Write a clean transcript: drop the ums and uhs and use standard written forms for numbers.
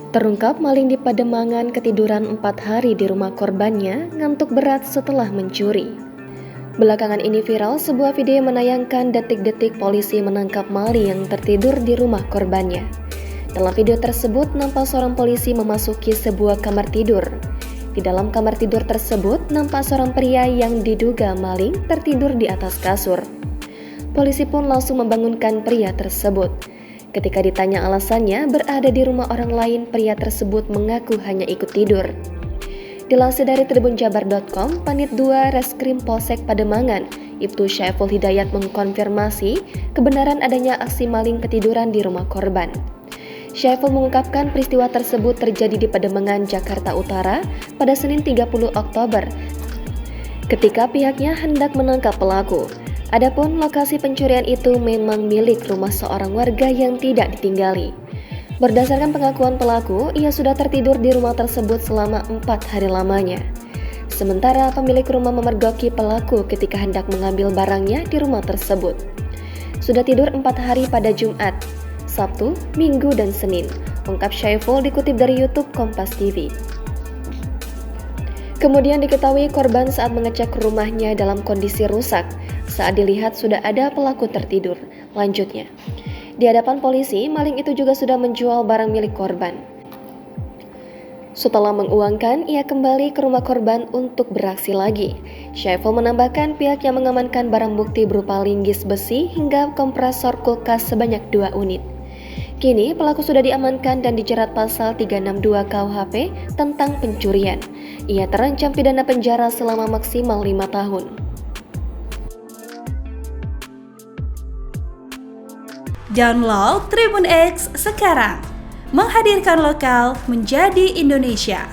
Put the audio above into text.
Terungkap maling di Pademangan ketiduran 4 hari di rumah korbannya, ngantuk berat setelah mencuri. Belakangan ini viral sebuah video yang menayangkan detik-detik polisi menangkap maling yang tertidur di rumah korbannya. Dalam video tersebut, nampak seorang polisi memasuki sebuah kamar tidur. Di dalam kamar tidur tersebut, nampak seorang pria yang diduga maling tertidur di atas kasur. Polisi pun langsung membangunkan pria tersebut. Ketika ditanya alasannya berada di rumah orang lain, pria tersebut mengaku hanya ikut tidur. Dilansir dari tribunjabar.com, Panit 2 Reskrim Polsek Pademangan, Ibtu Syaiful Hidayat mengkonfirmasi kebenaran adanya aksi maling ketiduran di rumah korban. Syaiful mengungkapkan peristiwa tersebut terjadi di Pademangan, Jakarta Utara pada Senin 30 Oktober ketika pihaknya hendak menangkap pelaku. Adapun lokasi pencurian itu memang milik rumah seorang warga yang tidak ditinggali. Berdasarkan pengakuan pelaku, ia sudah tertidur di rumah tersebut selama 4 hari lamanya. Sementara pemilik rumah memergoki pelaku ketika hendak mengambil barangnya di rumah tersebut. Sudah tidur 4 hari pada Jumat, Sabtu, Minggu, dan Senin, ungkap Syaiful dikutip dari YouTube Kompas TV. Kemudian diketahui korban saat mengecek rumahnya dalam kondisi rusak. Saat dilihat sudah ada pelaku tertidur. Lanjutnya, di hadapan polisi, maling itu juga sudah menjual barang milik korban. Setelah menguangkan, ia kembali ke rumah korban untuk beraksi lagi. Syaiful menambahkan pihaknya mengamankan barang bukti berupa linggis besi hingga kompresor kulkas sebanyak 2 unit. Kini pelaku sudah diamankan dan dijerat pasal 362 KUHP tentang pencurian. Ia terancam pidana penjara selama maksimal 5 tahun. Download Tribun X sekarang, menghadirkan lokal menjadi Indonesia.